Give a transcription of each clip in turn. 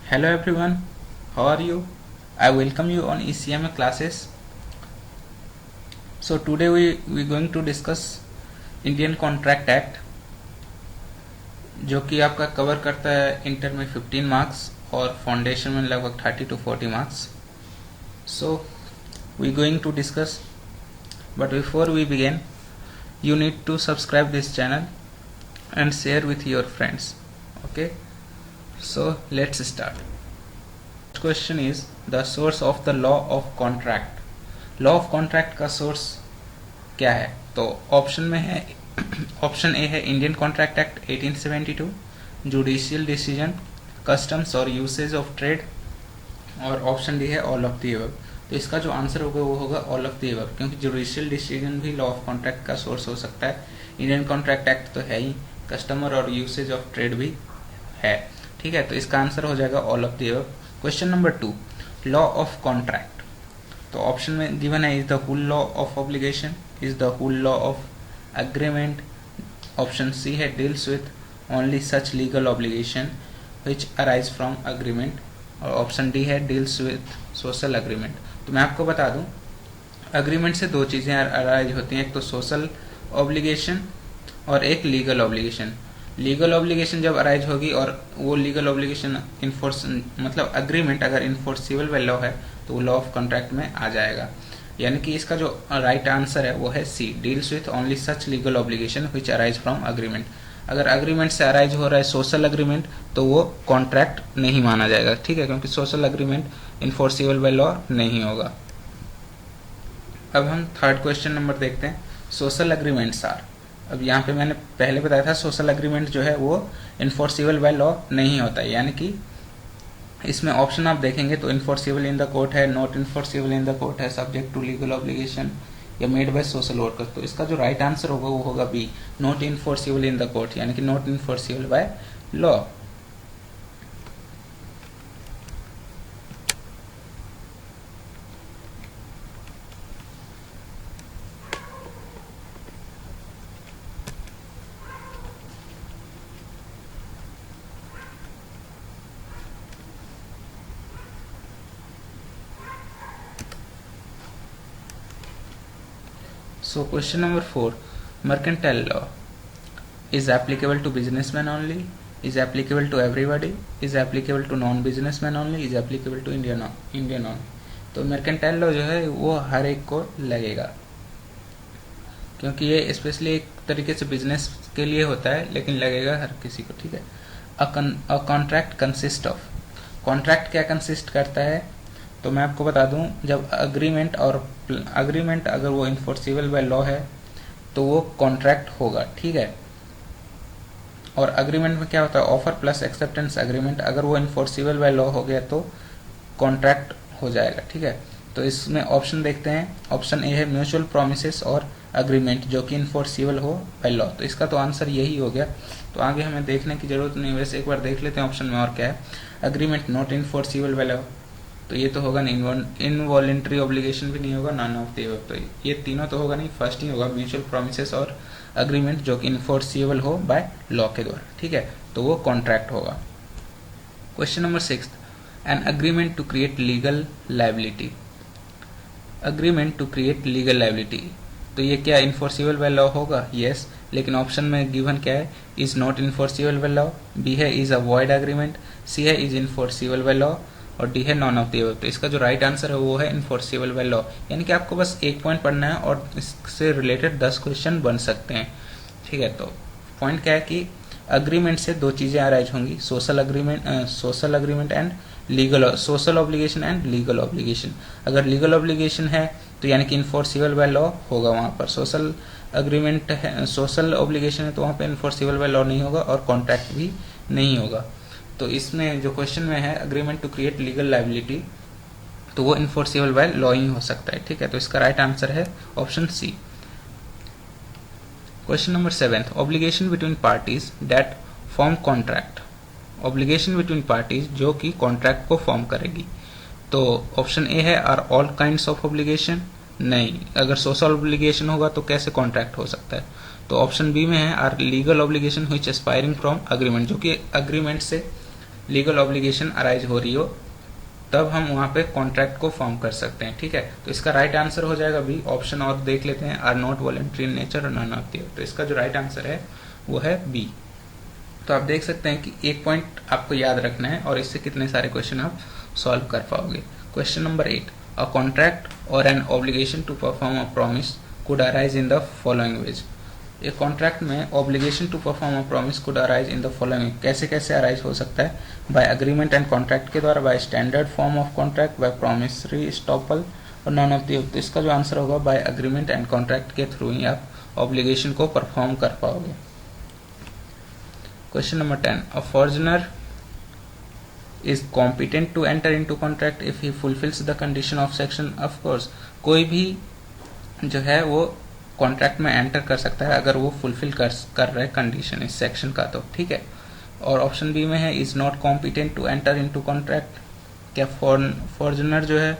Hello everyone, how are you? I welcome you on ECMA classes. So today we going to discuss Indian Contract Act, जो कि आपका cover करता है inter में 15 marks और foundation में लगभग 30 to 40 marks. So we going to discuss, but before we begin, you need to subscribe this channel and share with your friends. Okay, so let's start. Question is the source of the law of contract. Law of contract का source क्या है? तो option में है, option A है Indian contract act 1872, judicial decision, customs और usage of trade, और option D है ऑल ऑफ द अबव. तो इसका जो आंसर होगा वो होगा ऑल ऑफ द अबव, क्योंकि जुडिशियल डिसीजन भी लॉ ऑफ कॉन्ट्रैक्ट का सोर्स हो सकता है. इंडियन कॉन्ट्रैक्ट एक्ट तो है ही, कस्टमर और यूसेज ऑफ ट्रेड भी है. ठीक है, तो इसका आंसर हो जाएगा all of the above. Question number 2, law of contract. तो ऑप्शन में गिवन है is the whole law of obligation, is the whole law of agreement. Option C है deals with only such legal obligation which arise from agreement, और option D है deals with social agreement. तो मैं आपको बता दूं, agreement से दो चीज़ें अराइज होती हैं, एक तो सोशल ऑब्लिगेशन और एक लीगल ऑब्लिगेशन. लीगल ऑब्लिगेशन जब अराइज होगी और वो लीगल ऑब्लिगेशन इन्फोर्स, मतलब अग्रीमेंट अगर इन्फोर्सिबल बाय लॉ है तो वो लॉ ऑफ कॉन्ट्रैक्ट में आ जाएगा. यानी कि इसका जो राइट आंसर है वो है C, deals with only such legal obligation which arise from agreement. अगर अग्रीमेंट से अराइज हो रहा है सोशल अग्रीमेंट तो वो कॉन्ट्रैक्ट नहीं माना जाएगा. ठीक है, क्योंकि social agreement enforceable by law नहीं होगा. अब हम थर्ड क्वेश्चन नंबर देखते हैं. सोशल अग्रीमेंट्स आर, अब यहाँ पे मैंने पहले बताया था सोशल अग्रीमेंट जो है वो इन्फोर्सिबल बाय लॉ नहीं होता है. यानी कि इसमें ऑप्शन आप देखेंगे तो इन्फोर्सिबल इन द कोर्ट है, not enforceable in the court है, सब्जेक्ट टू लीगल ऑब्लिगेशन या मेड बाय सोशल वर्कर्स. तो इसका जो राइट आंसर होगा वो होगा B, not enforceable in the court, यानी कि not enforceable by law. So question number 4, mercantile law is applicable to businessmen only, is applicable to everybody, is applicable to non-businessmen only, is applicable to Indian only. तो mercantile law जो है वो हर एक को लगेगा, क्योंकि ये स्पेशली एक तरीके से बिजनेस के लिए होता है, लेकिन लगेगा हर किसी को. ठीक है. A contract consist of, contract क्या कंसिस्ट करता है? तो मैं आपको बता दूं, जब अग्रीमेंट अगर वो इन्फोर्सिबल बाय लॉ है तो वो कॉन्ट्रैक्ट होगा. ठीक है. और अग्रीमेंट में क्या होता है? Offer plus acceptance agreement. अगर वो इन्फोर्सिबल बाय लॉ हो गया तो कॉन्ट्रैक्ट हो जाएगा. ठीक है. तो इसमें ऑप्शन देखते हैं. ऑप्शन ए है म्यूचुअल प्रोमिसेस और अग्रीमेंट जो कि इन्फोर्सिबल हो बाय लॉ. तो इसका तो आंसर यही हो गया. तो आगे हमें देखने की जरूरत नहीं, वैसे एक बार देख लेते हैं ऑप्शन में और क्या है. Agreement not enforceable by law, तो ये तो होगा नहीं. इनवॉलेंट्री ऑब्लिगेशन भी नहीं होगा, नॉन ऑफ द अबव. तो ये तीनों तो होगा नहीं, फर्स्ट ही होगा म्यूचुअल प्रोमिसेस और अग्रीमेंट जो कि इन्फोर्सिबल हो बाय लॉ के द्वारा. ठीक है, तो वो कॉन्ट्रैक्ट होगा. Question number 6, an agreement to create legal liability. Agreement to create legal liability, तो ये क्या इन्फोर्सिबल बाय लॉ होगा? यस. लेकिन ऑप्शन में गिवन क्या है? Is not enforceable by law, B है is a void agreement, C है इज इन्फोर्सिबल बाय लॉ, और डी है नॉन ऑफ द अबव. तो इसका जो राइट आंसर है वो है इन्फोर्सिबल बाय लॉ. यानी कि आपको बस एक पॉइंट पढ़ना है और इससे रिलेटेड 10 क्वेश्चन बन सकते हैं. ठीक है. तो पॉइंट क्या है कि अग्रीमेंट से दो चीजें अराइज होंगी, social agreement and legal, social obligation and legal obligation. अगर लीगल ऑब्लिगेशन है तो यानी कि इन्फोर्सिबल बाय लॉ होगा वहां पर. सोशल अग्रीमेंट है, सोशल ऑब्लिगेशन है तो वहां पर इन्फोर्सिबल बाय लॉ नहीं होगा और कॉन्ट्रैक्ट भी नहीं होगा. तो इसमें जो क्वेश्चन में है agreement to create legal liability, तो वो इन्फोर्सिबल बाय लॉ ही हो सकता है. ठीक है. तो इसका राइट आंसर है option C. Question number 7, obligation between parties that form contract. Obligation between parties जो कि कॉन्ट्रैक्ट को फॉर्म करेगी. तो ऑप्शन ए है are all kinds of obligation. नहीं, अगर सोशल ऑब्लिगेशन होगा तो कैसे कॉन्ट्रैक्ट हो सकता है? तो ऑप्शन बी में है are legal obligation which aspiring from agreement, जो कि अग्रीमेंट से लीगल ऑब्लिगेशन अराइज हो रही हो, तब हम वहां पे कॉन्ट्रैक्ट को फॉर्म कर सकते हैं। ठीक है, तो इसका राइट आंसर हो जाएगा बी ऑप्शन। और देख लेते हैं, are not voluntary in nature और नन ऑफ द। तो इसका जो राइट आंसर है वो है बी। तो आप देख सकते हैं कि एक पॉइंट आपको याद रखना है और इससे कितने सारे क्वेश्चन आप सॉल्व कर पाओगे। क्वेश्चन नंबर 8, अ कॉन्ट्रैक्ट और an obligation to perform a promise could arise in the following ways. एक कॉन्ट्रैक्ट में obligation to perform a promise could arise in the following, कैसे कैसे अराइज हो सकता है? बाय अग्रीमेंट एंड कॉन्ट्रैक्ट के द्वारा, by standard form of contract, by promissory estoppel और नॉन ऑफ द। तो इसका जो आंसर होगा बाय अग्रीमेंट एंड कॉन्ट्रैक्ट के थ्रू ही आप ऑब्लिगेशन को परफॉर्म कर पाओगे। Question number 10, a foreigner is competent to enter into contract if he fulfills the condition of section। of course कोई भी जो है वो कॉन्ट्रैक्ट में एंटर कर सकता है अगर वो फुलफिल कर रहा है कंडीशन इस सेक्शन का, तो ठीक है। और ऑप्शन बी में है is not competent to enter into contract. क्या फॉर्जनर जो है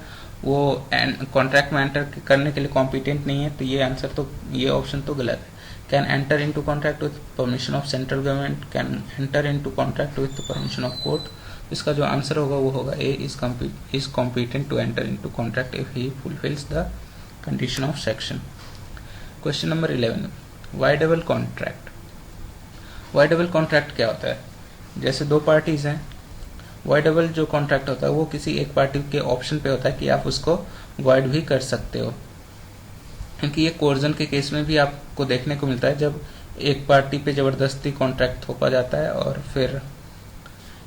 वो कॉन्ट्रैक्ट में एंटर करने के लिए कॉम्पिटेंट नहीं है? तो ये आंसर तो ये ऑप्शन तो गलत है। Can enter into contract with permission of central government, can enter into contract with permission of court. इसका जो आंसर होगा वो होगा A is competent to enter into contract if he fulfils the condition of section. Question number 11, voidable contract. Voidable contract क्या होता है? जैसे दो पार्टीज हैं, वाइडेबल जो कॉन्ट्रैक्ट होता है वो किसी एक पार्टी के ऑप्शन पे होता है कि आप उसको वाइड भी कर सकते हो, क्योंकि ये कोर्जन के केस में भी आपको देखने को मिलता है जब एक पार्टी पे जबरदस्ती कॉन्ट्रैक्ट थोपा जाता है और फिर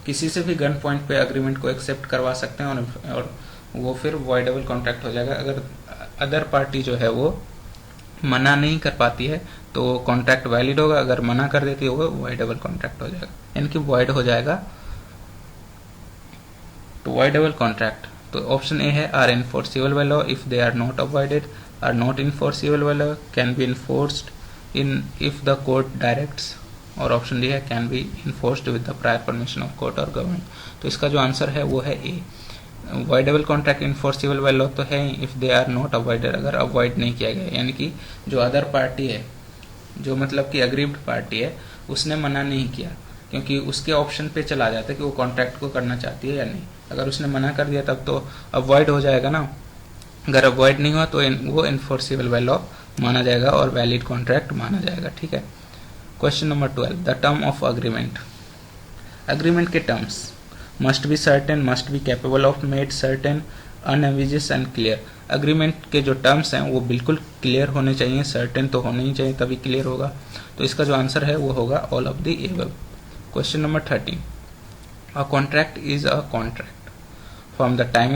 किसी से भी गन पॉइंट पे अग्रीमेंट को एक्सेप्ट करवा सकते हैं और वो फिर वाइडेबल कॉन्ट्रैक्ट हो जाएगा। अगर अदर पार्टी जो है वो मना नहीं कर पाती है तो कॉन्ट्रैक्ट वैलिड होगा, अगर मना कर देती है वो वाइडेबल कॉन्ट्रैक्ट हो जाएगा, यानी कि वाइड हो जाएगा। तो वाइडेबल कॉन्ट्रैक्ट, तो ऑप्शन ए है are enforceable by law if they are not avoided, are not enforceable by law, can be enforced in if the court directs, और ऑप्शन डी है can be enforced with the prior permission of court और government. तो इसका जो answer है वो है A. Voidable contract enforceable by law तो है if they are not avoided, अगर अवॉइड नहीं किया गया, यानी कि जो अदर पार्टी है, जो मतलब कि अग्रीव्ड पार्टी है, उसने मना नहीं किया, क्योंकि उसके ऑप्शन पे चला जाता है कि वो कॉन्ट्रैक्ट को करना चाहती है या नहीं। अगर उसने मना कर दिया तब तो अवॉइड हो जाएगा ना, अगर अवॉइड नहीं हुआ तो वो इन्फोर्सिबल बाय लॉ माना जाएगा और वैलिड कॉन्ट्रैक्ट माना जाएगा। ठीक है। Question number 12, the term of agreement. Agreement के terms must be certain, must be capable of made certain, unambiguous and clear. Agreement के जो टर्म्स हैं वो बिल्कुल क्लियर होने चाहिए, सर्टेन तो होने ही चाहिए, तभी क्लियर होगा। तो इसका जो आंसर है वो होगा all of the above. Question number 13, a contract is a contract from the time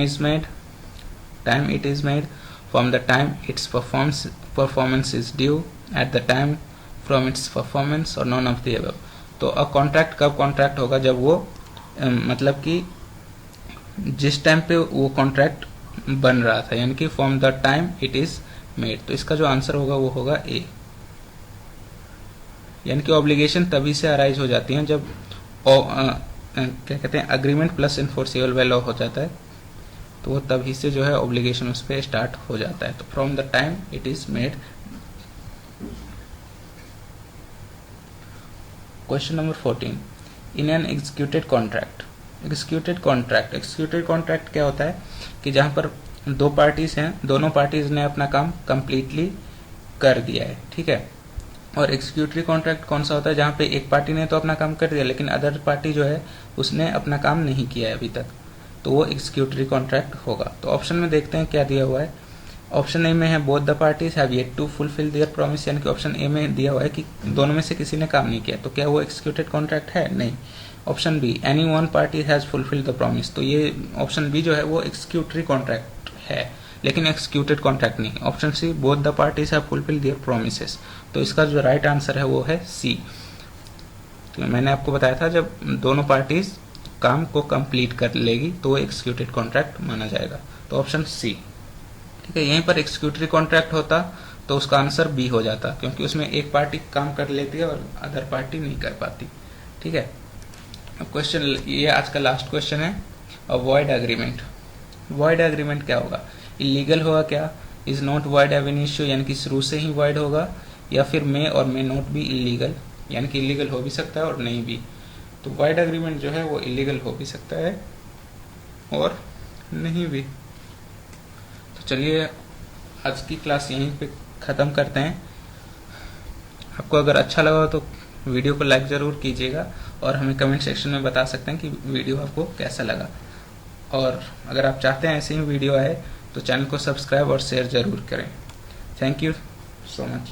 it is made, from the time its performance is due, at the time from its performance, और none of the above। तो a contract कब contract होगा? जब वो मतलब कि जिस time पे वो कॉन्ट्रैक्ट बन रहा था, यानी कि from the time it is made. तो इसका जो आंसर होगा वो होगा ए, यानी कि ऑब्लिगेशन तभी से अराइज हो जाती है जब क्या कहते हैं agreement plus enforceable by law हो जाता है, तो वो तभी से जो है ऑब्लिगेशन उस पर स्टार्ट हो जाता है। तो from the time it is made. Question number 14, in an executed contract. Executed contract क्या होता है कि जहां पर दो पार्टीज हैं, दोनों पार्टीज ने अपना काम कंप्लीटली कर दिया है, ठीक है। और एग्जीक्यूटरी कॉन्ट्रैक्ट कौन सा होता है? जहां पे एक पार्टी ने तो अपना काम कर दिया लेकिन अदर पार्टी जो है उसने अपना काम नहीं किया है अभी तक, तो वो एग्जीक्यूटरी कॉन्ट्रैक्ट होगा। तो ऑप्शन में देखते हैं क्या दिया हुआ है। ऑप्शन ए में है both the parties have yet to fulfil their promise, यानी कि ऑप्शन ए में दिया हुआ है कि दोनों में से किसी ने काम नहीं किया, तो क्या वो एग्जीक्यूटेड कॉन्ट्रैक्ट है? नहीं। Option B, any one party has fulfilled the promise, तो ये ऑप्शन बी जो है वो एग्जीक्यूटरी कॉन्ट्रैक्ट है लेकिन एक्सिक्यूटेड कॉन्ट्रैक्ट नहीं। Option C, both the parties have fulfilled their promises, तो इसका जो राइट आंसर है वो है सी। तो मैंने आपको बताया था जब दोनों पार्टीज काम को कंप्लीट कर लेगी तो वो एक्सिक्यूटेड कॉन्ट्रैक्ट माना जाएगा। तो ऑप्शन सी, ठीक है। यहीं पर एक्सिक्यूटरी कॉन्ट्रैक्ट होता तो उसका आंसर बी हो जाता, क्योंकि उसमें एक पार्टी काम कर लेती है और अदर पार्टी नहीं कर पाती, ठीक है। अब क्वेश्चन, ये आज का लास्ट क्वेश्चन है, वॉइड एग्रीमेंट। वॉइड एग्रीमेंट क्या होगा? इलीगल होगा क्या? इज नॉट वॉइड एव एन इश्यू, यानी कि शुरू से ही वॉइड होगा, या फिर मे और मे नॉट बी इलीगल, यानी कि इलीगल हो भी सकता है और नहीं भी। तो वाइड एग्रीमेंट जो है वो इलीगल हो भी सकता है और नहीं भी। तो चलिए आज की क्लास यहीं पे ख़त्म करते हैं। आपको अगर अच्छा लगा तो वीडियो को लाइक ज़रूर कीजिएगा और हमें कमेंट सेक्शन में बता सकते हैं कि वीडियो आपको कैसा लगा। और अगर आप चाहते हैं ऐसे ही वीडियो आए तो चैनल को सब्सक्राइब और शेयर ज़रूर करें। Thank you so much.